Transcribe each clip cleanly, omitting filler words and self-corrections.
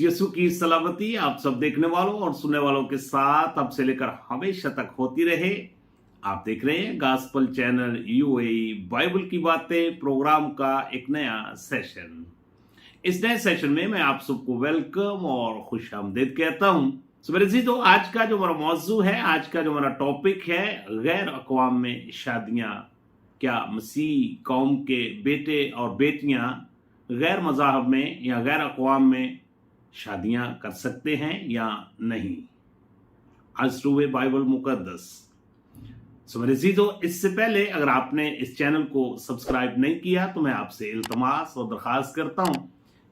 यीशु की सलामती आप सब देखने वालों और सुनने वालों के साथ अब से लेकर हमेशा तक होती रहे। आप देख रहे हैं गॉस्पेल चैनल यूएई बाइबल की बातें प्रोग्राम का एक नया सेशन। इस नए सेशन में मैं आप सबको वेलकम और खुशामदीद कहता हूं। सो मेरे जी, तो आज का जो हमारा मौजू है, आज का जो हमारा टॉपिक है, गैर अक़वाम में शादियां। क्या मसीह कौम के बेटे और बेटियां गैर मज़ाहब में या गैर अक़वाम में शादियां कर सकते हैं या नहीं? आज थ्रू बाइबल मुकद्दस। सो मेरे अज़ीज़ों, इससे पहले अगर आपने इस चैनल को सब्सक्राइब नहीं किया तो मैं आपसे इल्तमास और दरख्वास्त करता हूं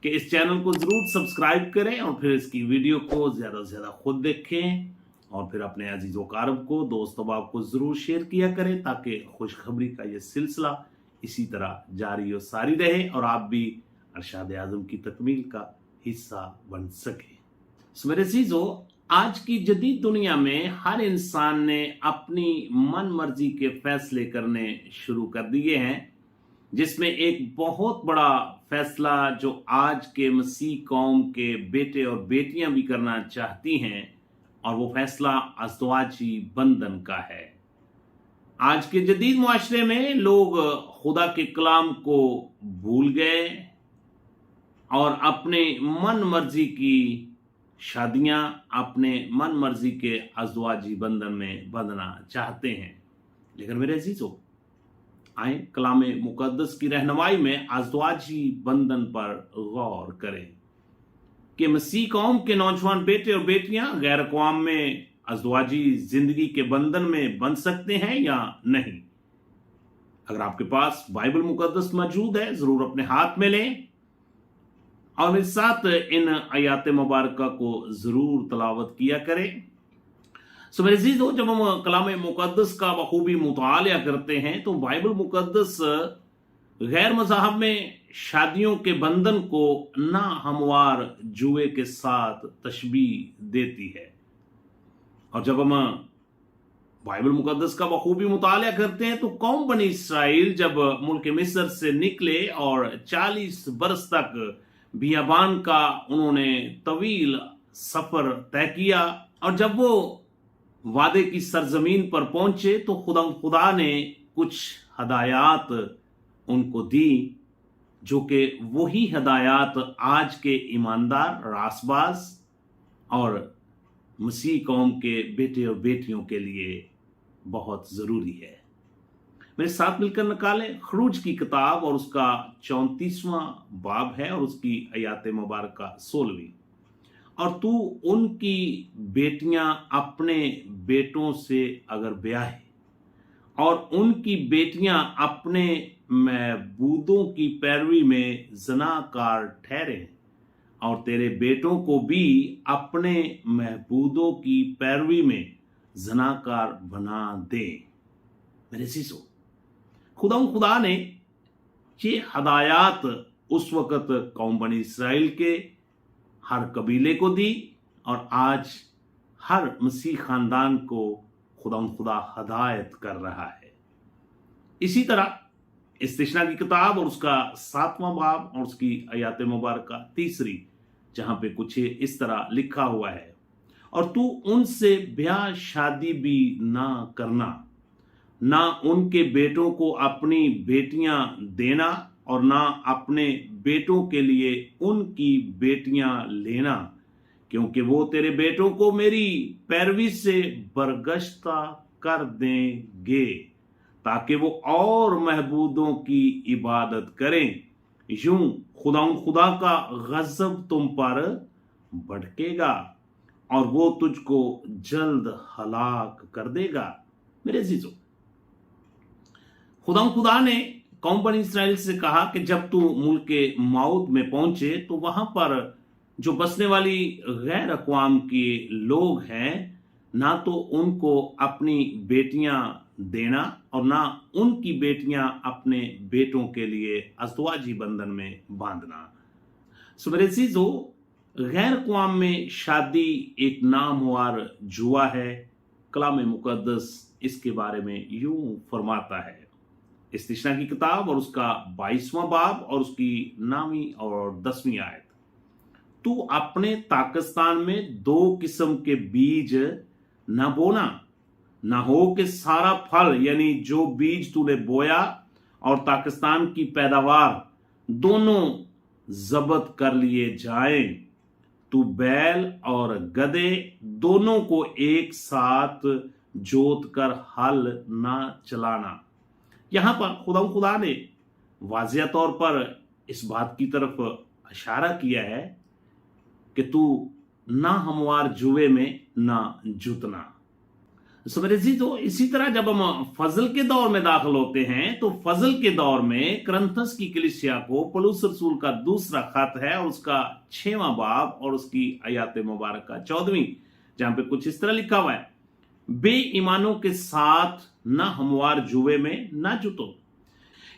कि इस चैनल को ज़रूर सब्सक्राइब करें और फिर इसकी वीडियो को ज़्यादा से ज़्यादा खुद देखें और फिर अपने अजीज़ों कारब को, दोस्त अहबाब को ज़रूर शेयर किया करें ताकि खुशखबरी का ये सिलसिला इसी तरह जारी और सारी रहे और आप भी अरशाद आज़म की तकमील का हिस्सा बन सके। सो मेरे अजीज़ों, आज की जदीद दुनिया में हर इंसान ने अपनी मन मर्जी के फैसले करने शुरू कर दिए हैं, जिसमें एक बहुत बड़ा फैसला जो आज के मसीह कौम के बेटे और बेटियां भी करना चाहती हैं, और वो फैसला अज़वाजी बंधन का है। आज के जदीद मुआशरे में लोग खुदा के कलाम को भूल गए और अपने मन मर्जी की शादियां, अपने मन मर्जी के अज़वाजी बंधन में बंधना चाहते हैं। लेकिन मेरे अजीजों, आए कलाम मुकद्दस की रहनुमाई में अज़वाजी बंधन पर गौर करें कि मसीह कौम के नौजवान बेटे और बेटियां गैर अक़वाम में अज़वाजी जिंदगी के बंधन में बंध सकते हैं या नहीं। अगर आपके पास बाइबल मुकद्दस मौजूद है, जरूर अपने हाथ में लें और मेरे साथ इन आयात मुबारका को जरूर तलावत किया करें। सो मेरे अज़ीज़ों, जब हम कलाम मुकद्दस का बखूबी मुतालिया करते हैं तो बाइबल मुकद्दस गैर मज़ाहब में शादियों के बंधन को ना हमवार जुए के साथ तशबीह देती है। और जब हम बाइबल मुकद्दस का बखूबी मुतालिया करते हैं तो कौम बनी इसराइल जब मुल्क मिस्र से निकले और 40 बरस तक बियाबान का उन्होंने तवील सफर तय किया, और जब वो वादे की सरजमीन पर पहुंचे तो खुदा ने कुछ हदायत उनको दी, जो कि वही हदायत आज के ईमानदार, रासबाज और मसीह कौम के बेटे और बेटियों के लिए बहुत जरूरी है। मेरे साथ मिलकर निकालें खरूज की किताब और उसका 34वां बाब है और उसकी आयात मुबारका 16वीं। और तू उनकी बेटियां अपने बेटों से अगर ब्याहे और उनकी बेटियां अपने महबूदों की पैरवी में ज़नाकार ठहरे और तेरे बेटों को भी अपने महबूदों की पैरवी में ज़नाकार बना दे। मेरे अज़ीज़ों, खुदा ने ये हदायत उस वक़्त कौम बनी इसराइल के हर कबीले को दी और आज हर मसीह खानदान को खुदा हदायत कर रहा है। इसी तरह इस्तिशना की किताब और उसका 7वां बाब और उसकी आयात मुबारका 3, जहां पे कुछ इस तरह लिखा हुआ है, और तू उनसे ब्याह शादी भी ना करना, ना उनके बेटों को अपनी बेटियां देना और ना अपने बेटों के लिए उनकी बेटियां लेना, क्योंकि वो तेरे बेटों को मेरी पैरवी से बरगश्ता कर देंगे ताकि वो और महबूदों की इबादत करें। यूं खुदा का गजब तुम पर भड़केगा और वो तुझको जल्द हलाक कर देगा। मेरे अजीजों, खुदा ने कौम बनी इसराइल से कहा कि जब तू मुल्क मौत में पहुंचे तो वहां पर जो बसने वाली गैर अक़वाम के लोग हैं, ना तो उनको अपनी बेटियां देना और ना उनकी बेटियां अपने बेटों के लिए अज़वाजी बंधन में बांधना। सो मेरे अज़ीज़ों, गैर अक़वाम में शादी एक नामवार जुआ है। कलाम मुकद्दस इसके बारे में यूं फरमाता है, इस्तिशना की किताब और उसका 22वां बाब और उसकी 9वीं और 10वीं आयत, तू अपने पाकिस्तान में 2 किस्म के बीज ना बोना, ना हो कि सारा फल यानी जो बीज तूने बोया और पाकिस्तान की पैदावार दोनों जब्त कर लिए जाएं। तू बैल और गधे दोनों को एक साथ जोत कर हल ना चलाना। यहां पर खुदा ने वाज़िया तौर पर इस बात की तरफ इशारा किया है कि तू ना हमवार जुए में ना जुतना। मेरे जी, तो इसी तरह जब हम फजल के दौर में दाखिल होते हैं तो फजल के दौर में करंथस की कलीसिया को पौलुस रसूल का दूसरा खत है और उसका 6वां बाब और उसकी आयत मुबारक का 14वीं, जहां पे कुछ इस तरह लिखा हुआ है, बेईमानों के साथ ना हमवार जुए में ना जुटो,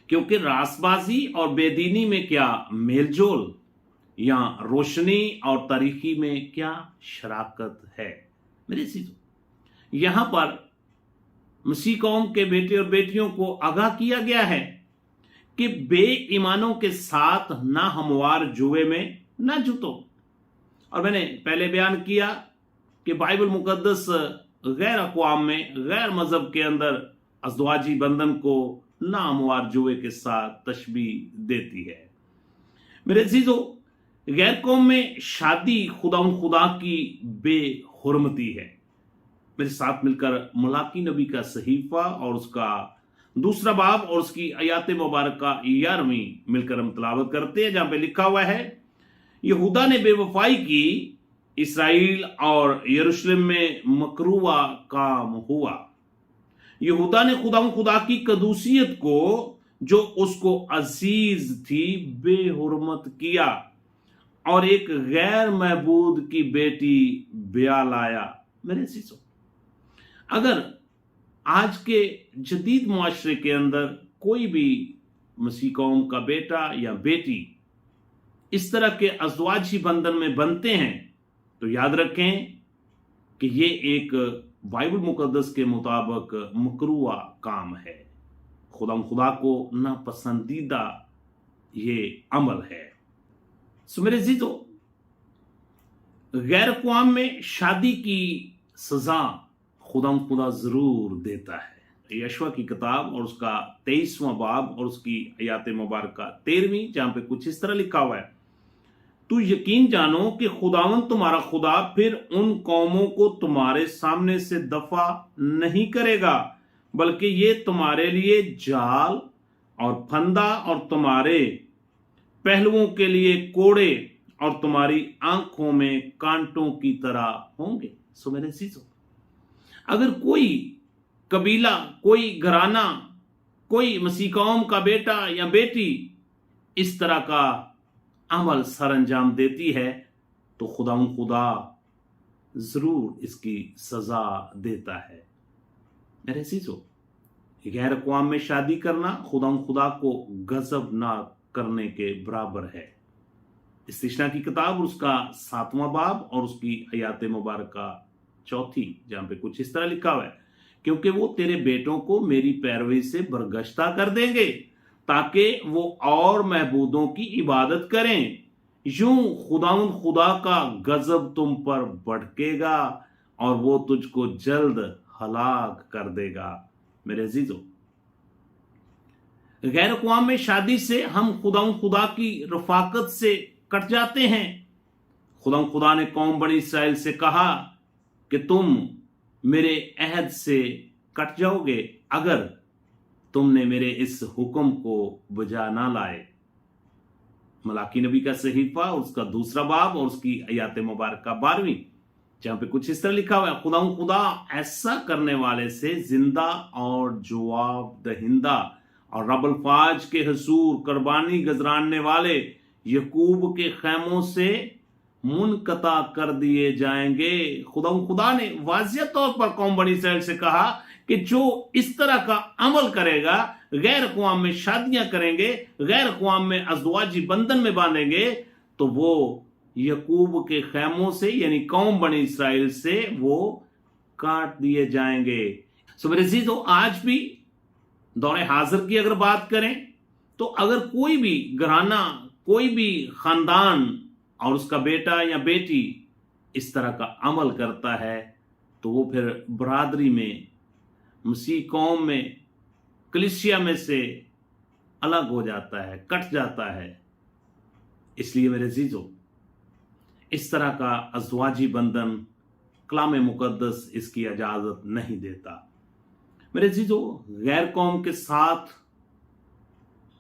क्योंकि रासबाजी और बेदीनी में क्या मेलजोल, या रोशनी और तारीकी में क्या शराकत है। मेरे चीजों, यहां पर मसीह कौम के बेटे और बेटियों को आगाह किया गया है कि बेईमानों के साथ ना हमवार जुए में ना जुटो। और मैंने पहले बयान किया कि बाइबल मुकद्दस गैर अक़वाम में गैर मजहब के अंदर अज़वाजी बंधन को ना हमवार जुए के साथ तशबीह देती है। मेरे अजीजों, गैर कौम में शादी खुदा की बेहुरमती है। मेरे साथ मिलकर मलाकी नबी का सहीफा और उसका दूसरा बाब और उसकी आयत मुबारक का 11वीं मिलकर हम तिलावत करते हैं, जहां पे लिखा हुआ है, यहूदा ने बेवफाई की, इसराइल और यरूशलेम में मकरूवा काम हुआ। यहूदा ने खुदा की कदूसियत को जो उसको अजीज थी बेहुरमत किया और एक गैर महबूद की बेटी ब्याह लाया। मेरे सीसो, अगर आज के जदीद मुआशरे के अंदर कोई भी मसीह कौम का बेटा या बेटी इस तरह के अज़वाजी बंधन में बनते हैं तो याद रखें कि ये एक बाइबल मुकद्दस के मुताबिक मकरूआ काम है, खुदा को नापसंदीदा ये अमल है। सो मेरे जीतो, गैर अक़वाम में शादी की सजा खुदा जरूर देता है। यशवा की किताब और उसका 23वां बाब और उसकी आयत मुबारक का 13वीं, जहां पे कुछ इस तरह लिखा हुआ है, तू यकीन जानो कि खुदावंद तुम्हारा खुदा फिर उन कौमों को तुम्हारे सामने से दफा नहीं करेगा, बल्कि ये तुम्हारे लिए जाल और फंदा और तुम्हारे पहलुओं के लिए कोड़े और तुम्हारी आंखों में कांटों की तरह होंगे। सो मेरे अजीजों, अगर कोई कबीला, कोई घराना, कोई मसीह कौम का बेटा या बेटी इस तरह का अमल सर अंजाम देती है तो खुदा जरूर इसकी सजा देता है। मेरे अजीजों, गैर अक़वाम में शादी करना खुदा को गजब ना करने के बराबर है। इस्तिश्ना की किताब उसका 7वां बाब और उसकी आयत मुबारक का 4, जहां पे कुछ इस तरह लिखा हुआ है, क्योंकि वो तेरे बेटों को मेरी पैरवी से बरगश्ता कर देंगे ताकि वो और महबूदों की इबादत करें। यूं खुदा का गजब तुम पर भड़केगा और वो तुझको जल्द हलाक कर देगा। मेरे अजीजों, गैर अक़वाम में शादी से हम खुदा की रफाकत से कट जाते हैं। खुदा ने कौम बनी इसराइल से कहा कि तुम मेरे अहद से कट जाओगे अगर तुमने मेरे इस हुक्म को बजा ना लाए। मलाकी नबी का सहीफा और उसका दूसरा बाब और उसकी आयत मुबारक का 12वीं, जहां पे कुछ इस तरह लिखा हुआ है, खुदा ऐसा करने वाले से जिंदा और जवाब दहिंदा और रबल फाज के हसूर कुर्बानी गजराने वाले यकूब के खैमों से मुनकता कर दिए जाएंगे। खुदा ने वाज़िया तौर पर कौम बनी इसराइल से कहा कि जो इस तरह का अमल करेगा, गैर अक़वाम में शादियां करेंगे, गैर अक़वाम में अज़वाजी बंधन में बांधेंगे, तो वो यकूब के खैमों से यानी कौम बनी इसराइल से वो काट दिए जाएंगे। सो मेरे अज़ीज़ों, आज भी दौरे हाजिर की अगर बात करें तो अगर कोई भी घराना, कोई भी खानदान और उसका बेटा या बेटी इस तरह का अमल करता है तो वो फिर बरादरी में, मसीह कौम में, कलीसिया में से अलग हो जाता है, कट जाता है। इसलिए मेरे अजीजों, इस तरह का अज़वाजी बंधन कलाम मुकद्दस इसकी इजाजत नहीं देता। मेरे अजीजों, गैर कौम के साथ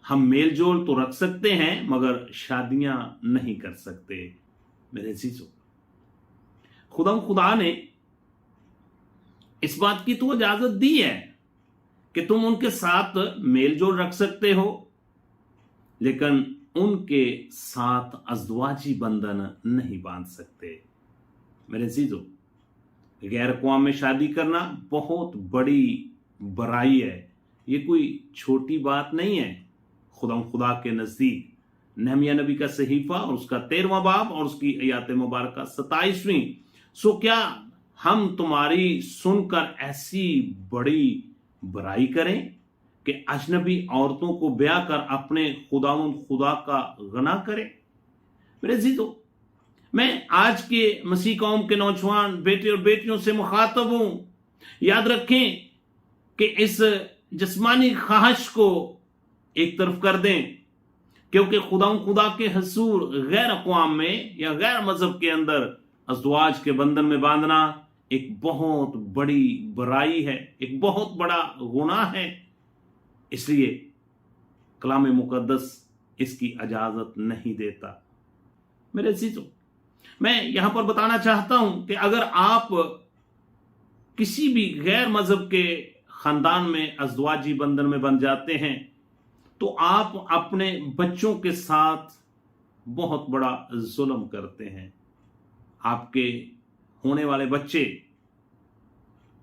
हम मेल जोल तो रख सकते हैं मगर शादियां नहीं कर सकते। मेरे अजीजों, खुदा ने इस बात की तो इजाजत दी है कि तुम उनके साथ मेल जोल रख सकते हो, लेकिन उनके साथ अज़वाजी बंधन नहीं बांध सकते। मेरे अजीजों, गैर कौम में शादी करना बहुत बड़ी बुराई है। ये कोई छोटी बात नहीं है खुदा के नजदीक। नहमिया नबी का सहीफा और उसका 13वां बाब और उसकी आयत मुबारक 27वीं। सो क्या हम तुम्हारी सुनकर ऐसी बड़ी बुराई करें कि अजनबी औरतों को ब्याह कर अपने खुदा का गना करें? मेरे अजीजों, मैं आज के मसीह कौम के नौजवान बेटे और बेटियों से मुखातब हूं। याद रखें कि इस जिस्मानी ख्वाहिश को एक तरफ कर दें, क्योंकि खुदा के हसूर गैर अक़वाम में या गैर मजहब के अंदर अज़वाज के बंधन में बांधना एक बहुत बड़ी बुराई है, एक बहुत बड़ा गुनाह है। इसलिए कलाम मुकद्दस इसकी इजाजत नहीं देता। मेरे अजीजों, मैं यहां पर बताना चाहता हूं कि अगर आप किसी भी गैर मजहब के खानदान में अज़वाजी बंधन में बन जाते हैं तो आप अपने बच्चों के साथ बहुत बड़ा जुल्म करते हैं। आपके होने वाले बच्चे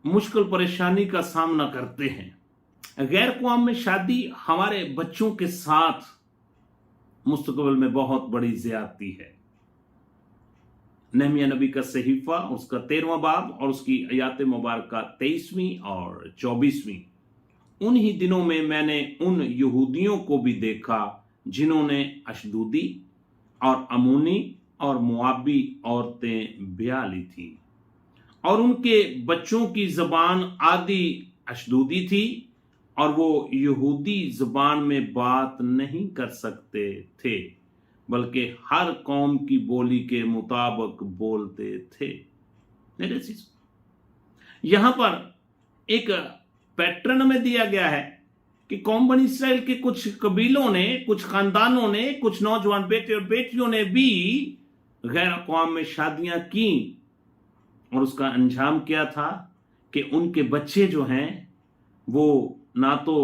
मुश्किल परेशानी का सामना करते हैं। गैर कौम में शादी हमारे बच्चों के साथ मुस्तकबिल में बहुत बड़ी ज्यादती है। नहमिया नबी का सहीफा उसका 13वां बाब और उसकी आयत मुबारक 23वीं और 24वीं। उन्हीं दिनों में मैंने उन यहूदियों को भी देखा जिन्होंने अशदूदी और अमूनी और मुआबी औरतें ब्याह ली थी, और उनके बच्चों की जबान आदि अशदूदी थी और वो यहूदी जबान में बात नहीं कर सकते थे, बल्कि हर कौम की बोली के मुताबिक बोलते थे। मेरे अजीज, यहां पर एक पैटर्न में दिया गया है कि कौम बनी इसराइल के कुछ कबीलों ने, कुछ खानदानों ने, कुछ नौजवान बेटे और बेटियों ने भी गैर अक़वाम में शादियां की, और उसका अंजाम क्या था कि उनके बच्चे जो हैं वो ना तो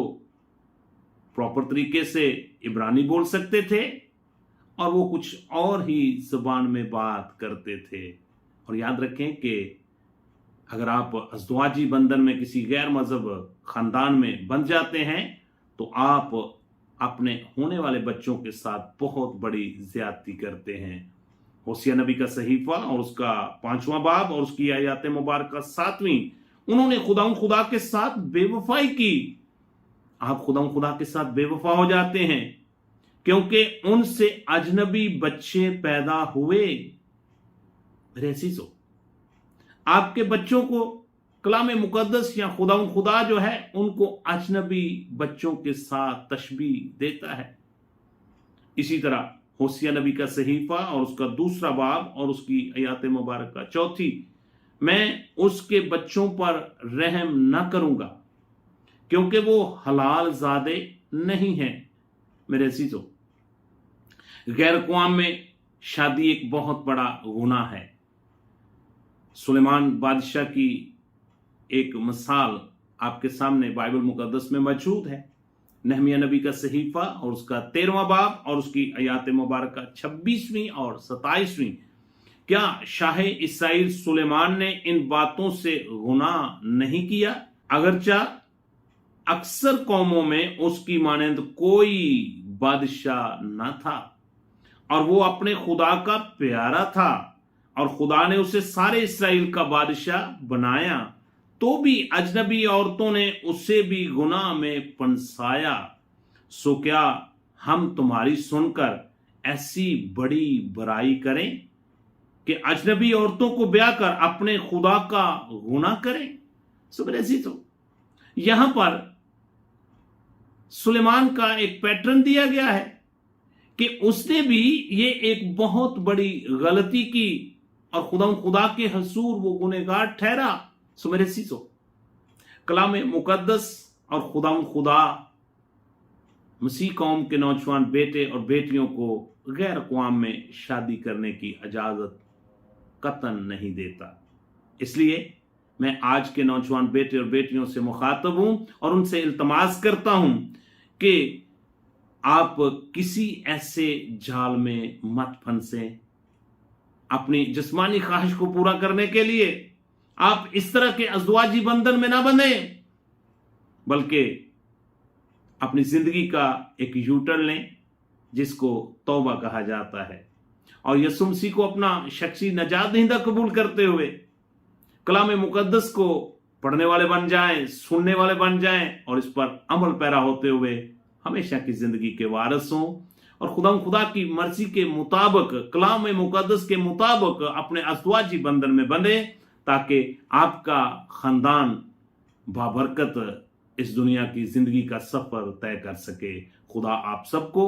प्रॉपर तरीके से इब्रानी बोल सकते थे और वो कुछ और ही जुबान में बात करते थे। और याद रखें कि अगर आप अज़वाजी बंधन में किसी गैर मजहब खानदान में बंध जाते हैं तो आप अपने होने वाले बच्चों के साथ बहुत बड़ी ज्यादती करते हैं। होसिया नबी का सहीफा और उसका 5वां बाब और उसकी आयत मुबारक 7वीं। उन्होंने खुदा के साथ बेवफाई की। आप खुदा के साथ बेवफा हो जाते हैं क्योंकि उनसे अजनबी बच्चे पैदा हुए। मेरे अजीजों, आपके बच्चों को कलाम मुकद्दस या खुदा जो है उनको अजनबी बच्चों के साथ तशबीह देता है। इसी तरह होसिया नबी का सहीफा और उसका 2 बाब और उसकी आयत मुबारक 4, मैं उसके बच्चों पर रहम न करूंगा क्योंकि वो हलाल ज़ादे नहीं हैं। मेरे अजीजों, गैर कौम में शादी एक बहुत बड़ा गुनाह है। सुलेमान बादशाह की एक मिसाल आपके सामने बाइबल मुकद्दस में मौजूद है। नहमिया नबी का सहीफा और उसका 13वां बाब और उसकी आयत मुबारक 26वीं और 27वीं। क्या शाह इसराइल सुलेमान ने इन बातों से गुनाह नहीं किया? अगरचा अक्सर कौमों में उसकी मानंद कोई बादशाह न था और वो अपने खुदा का प्यारा था और खुदा ने उसे सारे इसराइल का बादशाह बनाया, तो भी अजनबी औरतों ने उसे भी गुनाह में फंसाया। सो क्या हम तुम्हारी सुनकर ऐसी बड़ी बुराई करें कि अजनबी औरतों को ब्याह कर अपने खुदा का गुनाह करें। सो मेरे अजीजों, यहां पर सुलेमान का एक पैटर्न दिया गया है कि उसने भी ये एक बहुत बड़ी गलती की और खुदा के हसूर वो गुनहगार ठहरा। सो मेरे अजीजों, कलाम मुकद्दस और खुदा मसीह कौम के नौजवान बेटे और बेटियों को गैर अक़वाम में शादी करने की इजाजत कतन नहीं देता। इसलिए मैं आज के नौजवान बेटे और बेटियों से मुखातब हूं और उनसे इल्तमास करता हूं कि आप किसी ऐसे जाल में मत फंसें। अपनी जिस्मानी ख्वाहिश को पूरा करने के लिए आप इस तरह के अज़वाजी बंधन में ना बंधे, बल्कि अपनी जिंदगी का एक यूटर्न लें जिसको तौबा कहा जाता है, और यीशु मसीह को अपना शख्सी नजात दहिंदा कबूल करते हुए कलाम मुकद्दस को पढ़ने वाले बन जाएं, सुनने वाले बन जाएं और इस पर अमल पैरा होते हुए हमेशा की जिंदगी के वारिस हों और खुदा की मर्जी के मुताबिक, कलाम मुकद्दस के मुताबिक अपने अज़वाजी बंधन में बंधे, ताकि आपका खानदान बाबरकत इस दुनिया की जिंदगी का सफर तय कर सके। खुदा आप सबको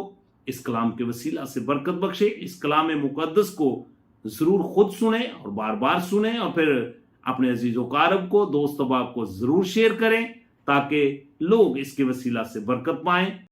इस कलाम के वसीला से बरकत बख्शे। इस कलाम मुकद्दस को जरूर खुद सुने और बार बार सुने और फिर अपने अजीजो कारब को, दोस्त अहबाब को जरूर शेयर करें ताकि लोग इसके वसीला से बरकत पाएं